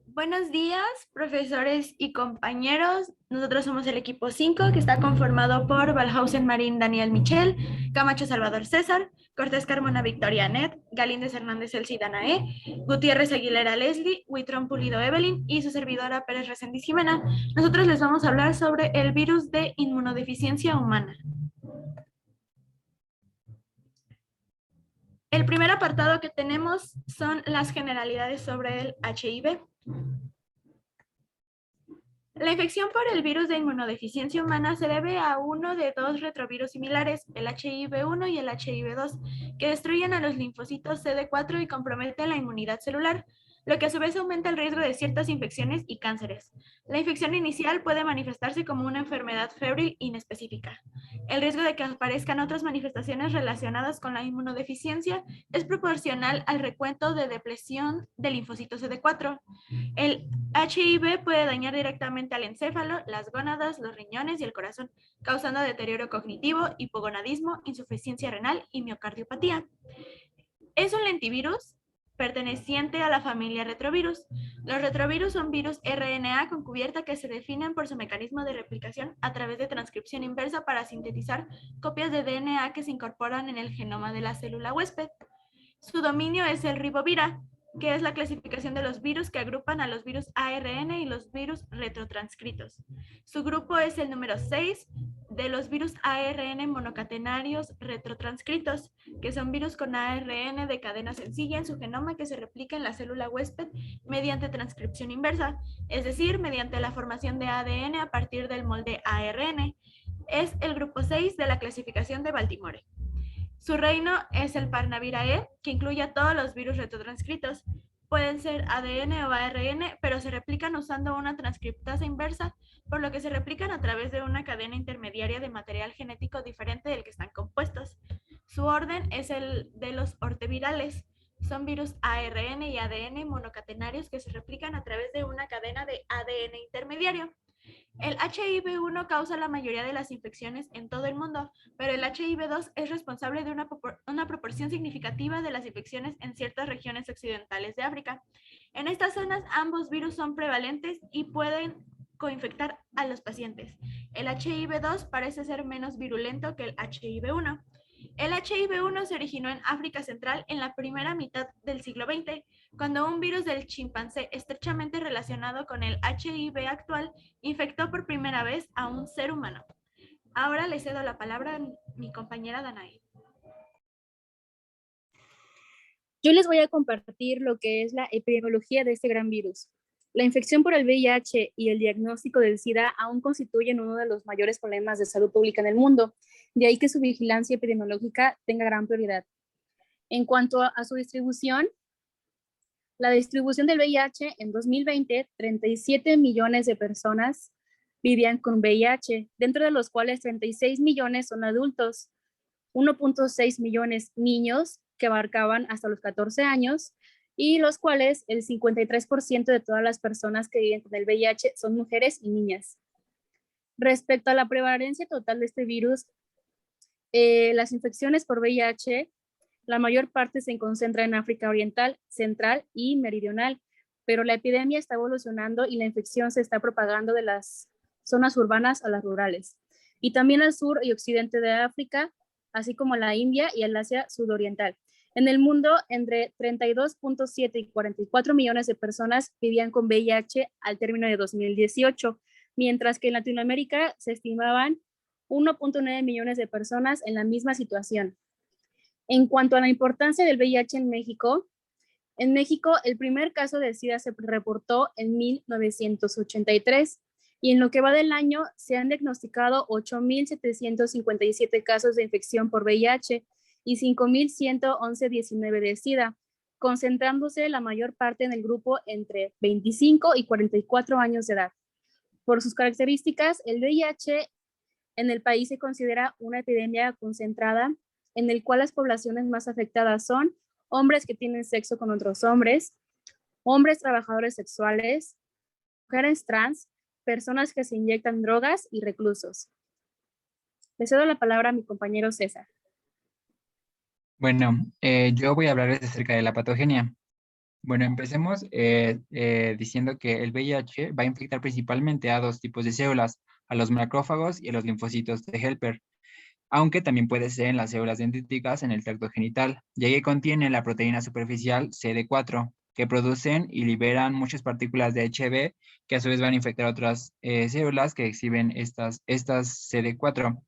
Buenos días, profesores y compañeros. Nosotros somos el equipo 5, que está conformado por Valhausen Marín Daniel Michel, Camacho Salvador César, Cortés Carmona Victoria Anet, Galíndez Hernández Elsie Danae, Gutiérrez Aguilera Leslie, Huitrón Pulido Evelyn y su servidora Pérez Reséndiz Jimena. Nosotros les vamos a hablar sobre el virus de inmunodeficiencia humana. El primer apartado que tenemos son las generalidades sobre el HIV. La infección por el virus de inmunodeficiencia humana se debe a uno de dos retrovirus similares, el HIV-1 y el HIV-2, que destruyen a los linfocitos CD4 y comprometen la inmunidad celular, lo que a su vez aumenta el riesgo de ciertas infecciones y cánceres. La infección inicial puede manifestarse como una enfermedad febril inespecífica. El riesgo de que aparezcan otras manifestaciones relacionadas con la inmunodeficiencia es proporcional al recuento de depresión del linfocito CD4. El HIV puede dañar directamente al encéfalo, las gónadas, los riñones y el corazón, causando deterioro cognitivo, hipogonadismo, insuficiencia renal y miocardiopatía. Es un lentivirus perteneciente a la familia retrovirus. Los retrovirus son virus RNA con cubierta que se definen por su mecanismo de replicación a través de transcripción inversa para sintetizar copias de DNA que se incorporan en el genoma de la célula huésped. Su dominio es el ribovira, que es la clasificación de los virus que agrupan a los virus ARN y los virus retrotranscritos. Su grupo es el número 6 de los virus ARN monocatenarios retrotranscritos, que son virus con ARN de cadena sencilla en su genoma que se replica en la célula huésped mediante transcripción inversa, es decir, mediante la formación de ADN a partir del molde ARN. Es el grupo 6 de la clasificación de Baltimore. Su reino es el Parnavirae, que incluye a todos los virus retrotranscritos. Pueden ser ADN o ARN, pero se replican usando una transcriptasa inversa, por lo que se replican a través de una cadena intermediaria de material genético diferente del que están compuestos. Su orden es el de los ortevirales. Son virus ARN y ADN monocatenarios que se replican a través de una cadena de ADN intermediario. El HIV-1 causa la mayoría de las infecciones en todo el mundo, pero el HIV-2 es responsable de una proporción significativa de las infecciones en ciertas regiones occidentales de África. En estas zonas, ambos virus son prevalentes y pueden coinfectar a los pacientes. El HIV-2 parece ser menos virulento que el HIV-1. El HIV-1 se originó en África Central en la primera mitad del siglo XX, cuando un virus del chimpancé estrechamente relacionado con el HIV actual infectó por primera vez a un ser humano. Ahora le cedo la palabra a mi compañera Danae. Yo les voy a compartir lo que es la epidemiología de este gran virus. La infección por el VIH y el diagnóstico del SIDA aún constituyen uno de los mayores problemas de salud pública en el mundo, de ahí que su vigilancia epidemiológica tenga gran prioridad. En cuanto a su distribución, la distribución del VIH en 2020, 37 millones de personas vivían con VIH, dentro de los cuales 36 millones son adultos, 1.6 millones niños que abarcaban hasta los 14 años y los cuales el 53% de todas las personas que viven con el VIH son mujeres y niñas. Respecto a la prevalencia total de este virus, las infecciones por VIH, la mayor parte se concentra en África Oriental, Central y Meridional, pero la epidemia está evolucionando y la infección se está propagando de las zonas urbanas a las rurales, y también al sur y occidente de África, así como a la India y al Asia sudoriental. En el mundo, entre 32.7 y 44 millones de personas vivían con VIH al término de 2018, mientras que en Latinoamérica se estimaban 1.9 millones de personas en la misma situación. En cuanto a la importancia del VIH en México el primer caso de SIDA se reportó en 1983 y en lo que va del año se han diagnosticado 8.757 casos de infección por VIH y 5.111 de SIDA, concentrándose la mayor parte en el grupo entre 25 y 44 años de edad. Por sus características, el VIH en el país se considera una epidemia concentrada en el cual las poblaciones más afectadas son hombres que tienen sexo con otros hombres, hombres trabajadores sexuales, mujeres trans, personas que se inyectan drogas y reclusos. Le cedo la palabra a mi compañero César. Bueno, yo voy a hablarles acerca de la patogenia. Bueno, empecemos diciendo que el VIH va a infectar principalmente a dos tipos de células, a los macrófagos y a los linfocitos de Helper, aunque también puede ser en las células dendríticas en el tracto genital, ya que contiene la proteína superficial CD4, que producen y liberan muchas partículas de HB, que a su vez van a infectar otras células que exhiben estas CD4.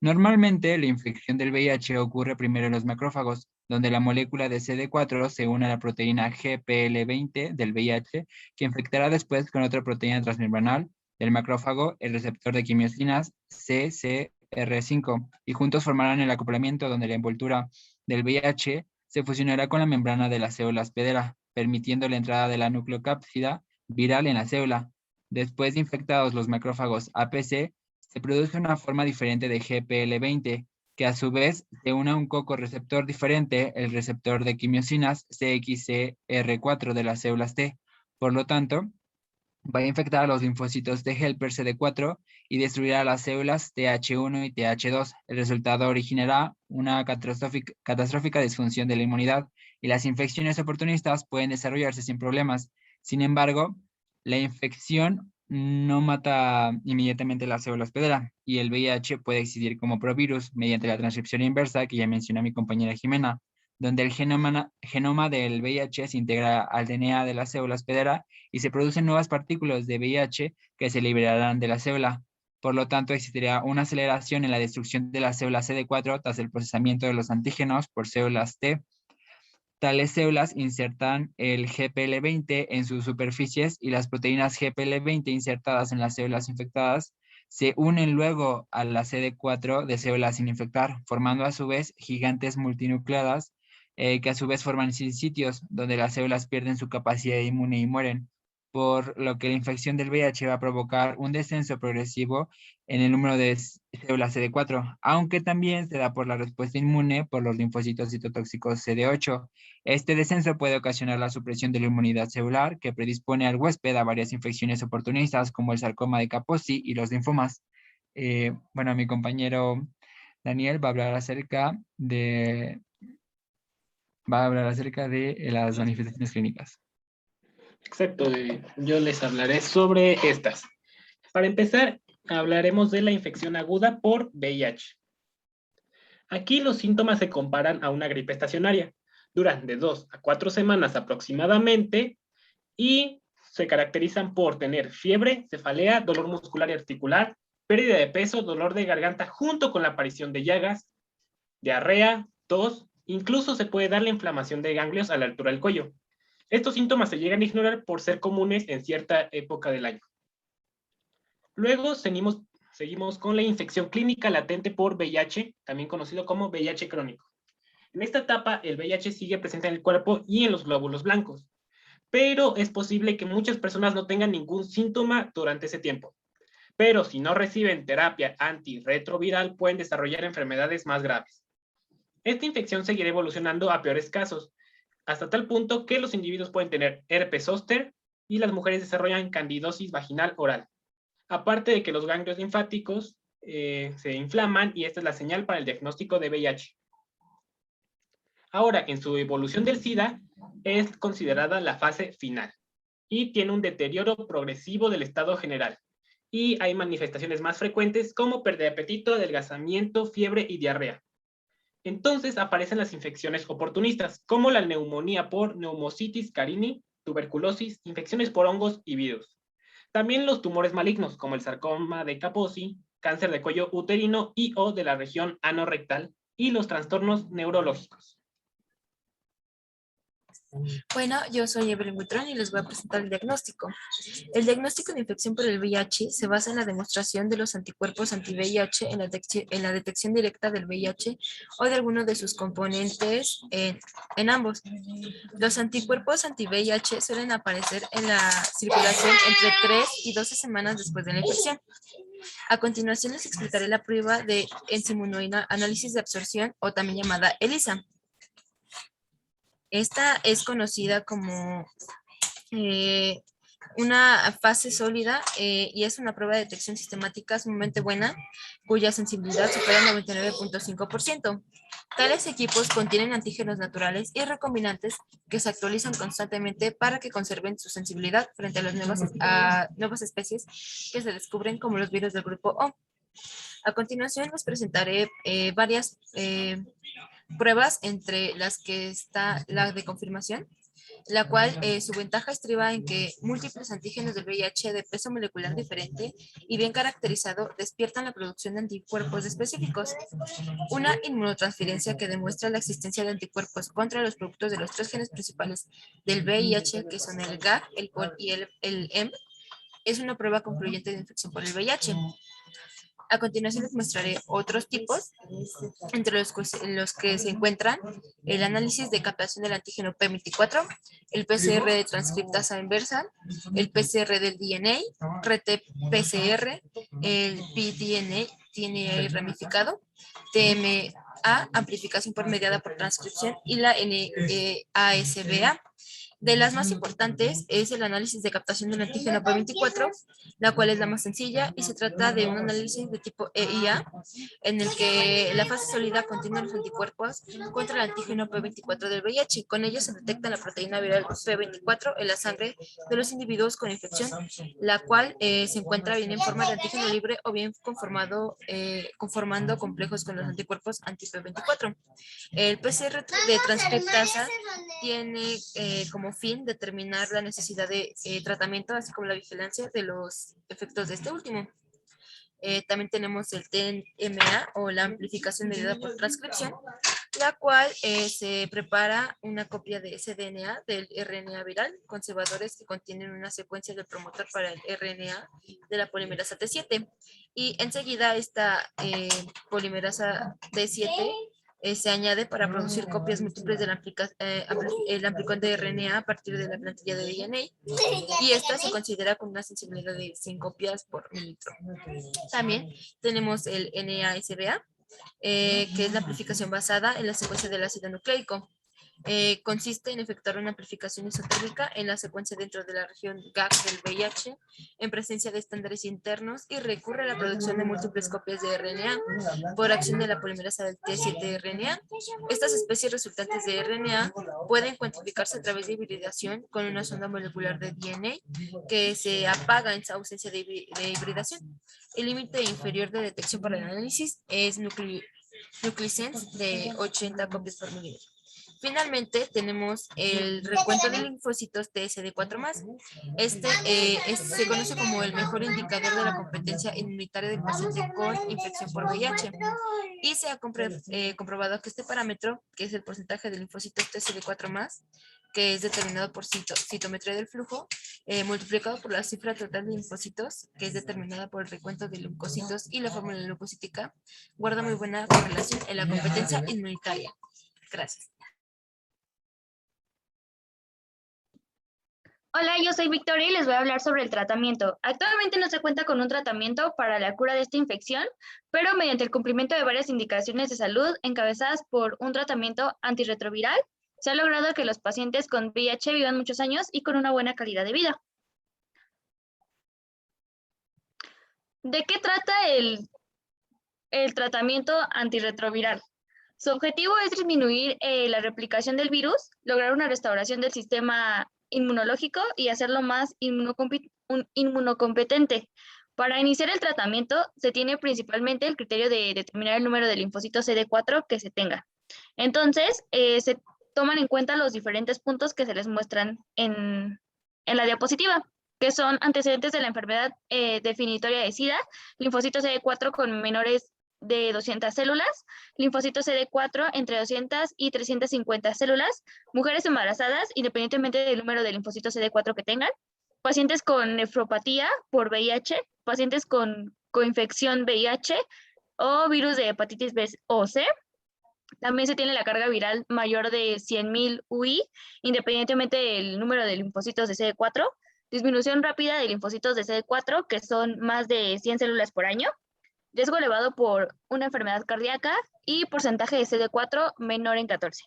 Normalmente, la infección del VIH ocurre primero en los macrófagos, donde la molécula de CD4 se une a la proteína GPL20 del VIH, que infectará después con otra proteína transmembranal del macrófago, el receptor de quimiosinas CCR5, y juntos formarán el acoplamiento donde la envoltura del VIH se fusionará con la membrana de la célula hospedera, permitiendo la entrada de la nucleocápsida viral en la célula. Después de infectados los macrófagos APC, se produce una forma diferente de GPL20, que a su vez se une a un cocorreceptor diferente, el receptor de quimiosinas CXCR4 de las células T. Por lo tanto, va a infectar a los linfocitos de helper CD4 y destruirá las células TH1 y TH2. El resultado originará una catastrófica disfunción de la inmunidad y las infecciones oportunistas pueden desarrollarse sin problemas. Sin embargo, la infección no mata inmediatamente la célula hospedera y el VIH puede existir como provirus mediante la transcripción inversa que ya mencionó mi compañera Jimena, donde el genoma del VIH se integra al DNA de la célula hospedera y se producen nuevas partículas de VIH que se liberarán de la célula. Por lo tanto, existirá una aceleración en la destrucción de la célula CD4 tras el procesamiento de los antígenos por células T. Tales células insertan el GPL20 en sus superficies y las proteínas GPL20 insertadas en las células infectadas se unen luego a la CD4 de células sin infectar, formando a su vez gigantes multinucleadas que a su vez forman sitios donde las células pierden su capacidad inmune y mueren, por lo que la infección del VIH va a provocar un descenso progresivo en el número de células CD4, aunque también se da por la respuesta inmune por los linfocitos citotóxicos CD8. Este descenso puede ocasionar la supresión de la inmunidad celular que predispone al huésped a varias infecciones oportunistas como el sarcoma de Kaposi y los linfomas. Bueno, mi compañero Daniel va a hablar acerca de las manifestaciones clínicas. Exacto, yo les hablaré sobre estas. Para empezar, hablaremos de la infección aguda por VIH. Aquí los síntomas se comparan a una gripe estacionaria. Duran de 2 a 4 semanas aproximadamente y se caracterizan por tener fiebre, cefalea, dolor muscular y articular, pérdida de peso, dolor de garganta junto con la aparición de llagas, diarrea, tos, incluso se puede dar la inflamación de ganglios a la altura del cuello. Estos síntomas se llegan a ignorar por ser comunes en cierta época del año. Luego seguimos con la infección clínica latente por VIH, también conocido como VIH crónico. En esta etapa, el VIH sigue presente en el cuerpo y en los glóbulos blancos, pero es posible que muchas personas no tengan ningún síntoma durante ese tiempo. Pero si no reciben terapia antirretroviral, pueden desarrollar enfermedades más graves. Esta infección seguirá evolucionando a peores casos, hasta tal punto que los individuos pueden tener herpes zóster y las mujeres desarrollan candidosis vaginal oral. Aparte de que los ganglios linfáticos se inflaman y esta es la señal para el diagnóstico de VIH. Ahora, en su evolución del SIDA, es considerada la fase final y tiene un deterioro progresivo del estado general. Y hay manifestaciones más frecuentes como pérdida de apetito, adelgazamiento, fiebre y diarrea. Entonces aparecen las infecciones oportunistas, como la neumonía por Pneumocystis carini, tuberculosis, infecciones por hongos y virus. También los tumores malignos, como el sarcoma de Kaposi, cáncer de cuello uterino y o de la región anorrectal, y los trastornos neurológicos. Bueno, yo soy Evelyn Buitrón y les voy a presentar el diagnóstico. El diagnóstico de infección por el VIH se basa en la demostración de los anticuerpos anti-VIH en la detección directa del VIH o de alguno de sus componentes en ambos. Los anticuerpos anti-VIH suelen aparecer en la circulación entre 3 y 12 semanas después de la infección. A continuación les explicaré la prueba de enzimoanálisis de absorción o también llamada ELISA. Esta es conocida como una fase sólida y es una prueba de detección sistemática sumamente buena, cuya sensibilidad supera el 99.5%. Tales equipos contienen antígenos naturales y recombinantes que se actualizan constantemente para que conserven su sensibilidad frente a las nuevas especies que se descubren como los virus del grupo O. A continuación les presentaré varias pruebas, entre las que está la de confirmación, la cual su ventaja estriba en que múltiples antígenos del VIH de peso molecular diferente y bien caracterizado despiertan la producción de anticuerpos específicos. Una inmunotransferencia que demuestra la existencia de anticuerpos contra los productos de los 3 genes principales del VIH, que son el GAG, el COL y el M, es una prueba concluyente de infección por el VIH. A continuación les mostraré otros tipos, entre los que se encuentran el análisis de captación del antígeno P24, el PCR de transcriptasa inversa, el PCR del DNA, RT-PCR, el pDNA ramificado, TMA, amplificación por mediada por transcripción, y la NASBA. De las más importantes es el análisis de captación del antígeno P24, la cual es la más sencilla y se trata de un análisis de tipo EIA, en el que la fase sólida contiene los anticuerpos contra el antígeno P24 del VIH. Con ellos se detecta la proteína viral P24 en la sangre de los individuos con infección, la cual se encuentra bien en forma de antígeno libre o bien conformando complejos con los anticuerpos anti-P24. El PCR de transcriptasa tiene como fin determinar la necesidad de tratamiento, así como la vigilancia de los efectos de este último. También tenemos el TMA o la amplificación mediada por transcripción, la cual se prepara una copia de cDNA del RNA viral, conservadores que contienen una secuencia del promotor para el RNA de la polimerasa T7. Y enseguida esta polimerasa T7 se añade para producir copias múltiples del el amplicón de RNA a partir de la plantilla de DNA, y esta se considera con una sensibilidad de 100 copias por mililitro. También tenemos el NASBA, que es la amplificación basada en la secuencia del ácido nucleico. Consiste en efectuar una amplificación isotérmica en la secuencia dentro de la región GAG del VIH en presencia de estándares internos y recurre a la producción de múltiples copias de RNA por acción de la polimerasa del T7-RNA. Estas especies resultantes de RNA pueden cuantificarse a través de hibridación con una sonda molecular de DNA que se apaga en ausencia de hibridación. El límite inferior de detección para el análisis es nucleosens de 80 copias por mililitro. Finalmente, tenemos el recuento de linfocitos TSD4+. Se conoce como el mejor indicador de la competencia inmunitaria del paciente con infección por VIH. Y se ha comprobado que este parámetro, que es el porcentaje de linfocitos TSD4+, que es determinado por citometría del flujo, multiplicado por la cifra total de linfocitos, que es determinada por el recuento de leucocitos y la fórmula leucocítica, guarda muy buena correlación en la competencia inmunitaria. Gracias. Hola, yo soy Victoria y les voy a hablar sobre el tratamiento. Actualmente no se cuenta con un tratamiento para la cura de esta infección, pero mediante el cumplimiento de varias indicaciones de salud encabezadas por un tratamiento antirretroviral, se ha logrado que los pacientes con VIH vivan muchos años y con una buena calidad de vida. ¿De qué trata el tratamiento antirretroviral? Su objetivo es disminuir la replicación del virus, lograr una restauración del sistema inmunológico y hacerlo más inmunocompetente. Para iniciar el tratamiento se tiene principalmente el criterio de determinar el número de linfocitos CD4 que se tenga. Entonces, se toman en cuenta los diferentes puntos que se les muestran en la diapositiva, que son antecedentes de la enfermedad definitoria de SIDA, linfocitos CD4 con menores de 200 células, linfocitos CD4 entre 200 y 350 células, mujeres embarazadas, independientemente del número de linfocitos CD4 que tengan, pacientes con nefropatía por VIH, pacientes con coinfección VIH o virus de hepatitis B o C. También se tiene la carga viral mayor de 100.000 UI, independientemente del número de linfocitos de CD4, disminución rápida de linfocitos de CD4, que son más de 100 células por año, riesgo elevado por una enfermedad cardíaca y porcentaje de CD4 menor en 14.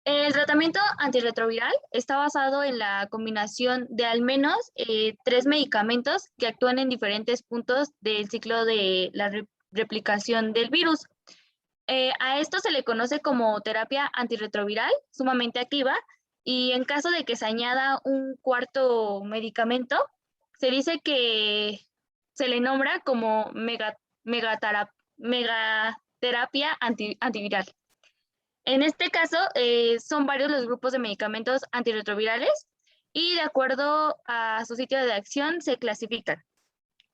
El tratamiento antirretroviral está basado en la combinación de al menos 3 medicamentos que actúan en diferentes puntos del ciclo de replicación del virus. A esto se le conoce como terapia antirretroviral, sumamente activa, y en caso de que se añada un cuarto medicamento, se dice que se le nombra como megaterapia antiviral. En este caso, son varios los grupos de medicamentos antirretrovirales y de acuerdo a su sitio de acción se clasifican.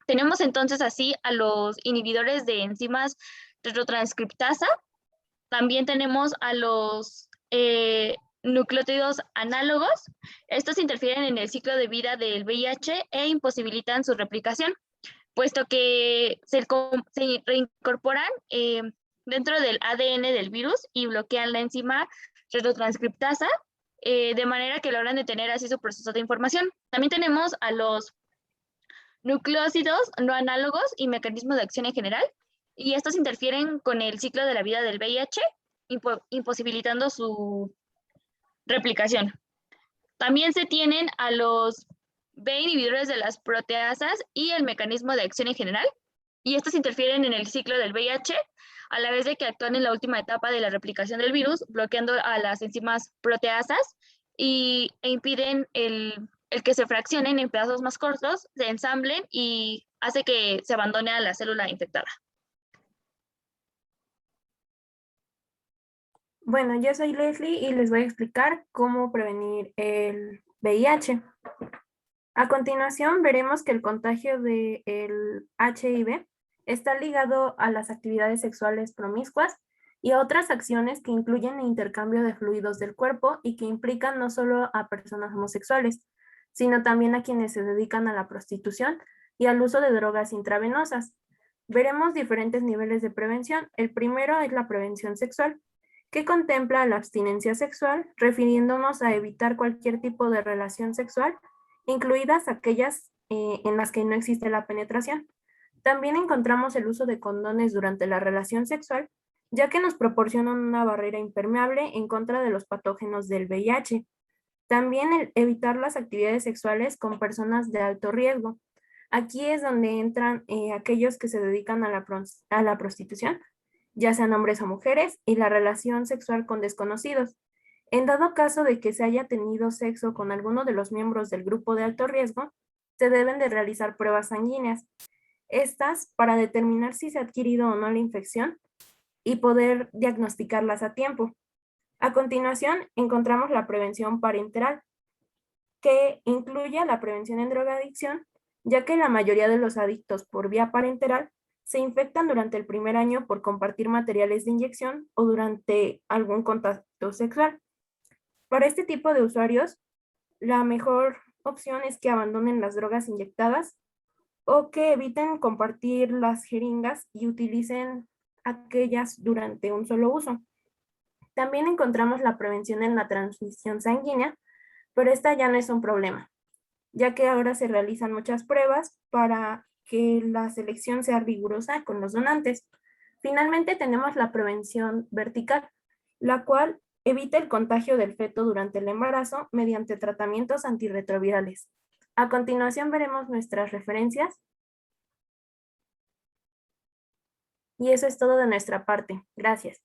Tenemos entonces así a los inhibidores de enzimas retrotranscriptasa, también tenemos a los nucleótidos análogos. Estos interfieren en el ciclo de vida del VIH e imposibilitan su replicación, puesto que se reincorporan dentro del ADN del virus y bloquean la enzima retrotranscriptasa, de manera que logran detener así su proceso de información. También tenemos a los nucleósidos no análogos y mecanismos de acción en general, y estos interfieren con el ciclo de la vida del VIH, imposibilitando su replicación. También se tienen a los B inhibidores de las proteasas y el mecanismo de acción en general, y estos interfieren en el ciclo del VIH, a la vez de que actúan en la última etapa de la replicación del virus, bloqueando a las enzimas proteasas e impiden el que se fraccionen en pedazos más cortos, se ensamblen y hace que se abandone a la célula infectada. Bueno, yo soy Leslie y les voy a explicar cómo prevenir el VIH. A continuación, veremos que el contagio del HIV está ligado a las actividades sexuales promiscuas y a otras acciones que incluyen el intercambio de fluidos del cuerpo y que implican no solo a personas homosexuales, sino también a quienes se dedican a la prostitución y al uso de drogas intravenosas. Veremos diferentes niveles de prevención. El primero es la prevención sexual, que contempla la abstinencia sexual, refiriéndonos a evitar cualquier tipo de relación sexual, incluidas aquellas en las que no existe la penetración. También encontramos el uso de condones durante la relación sexual, ya que nos proporcionan una barrera impermeable en contra de los patógenos del VIH. También el evitar las actividades sexuales con personas de alto riesgo. Aquí es donde entran aquellos que se dedican a la prostitución, ya sean hombres o mujeres, y la relación sexual con desconocidos. En dado caso de que se haya tenido sexo con alguno de los miembros del grupo de alto riesgo, se deben de realizar pruebas sanguíneas. Estas para determinar si se ha adquirido o no la infección y poder diagnosticarlas a tiempo. A continuación, encontramos la prevención parenteral, que incluye la prevención en drogadicción, ya que la mayoría de los adictos por vía parenteral se infectan durante el primer año por compartir materiales de inyección o durante algún contacto sexual. Para este tipo de usuarios, la mejor opción es que abandonen las drogas inyectadas o que eviten compartir las jeringas y utilicen aquellas durante un solo uso. También encontramos la prevención en la transmisión sanguínea, pero esta ya no es un problema, ya que ahora se realizan muchas pruebas para que la selección sea rigurosa con los donantes. Finalmente tenemos la prevención vertical, la cual evita el contagio del feto durante el embarazo mediante tratamientos antirretrovirales. A continuación veremos nuestras referencias. Y eso es todo de nuestra parte. Gracias.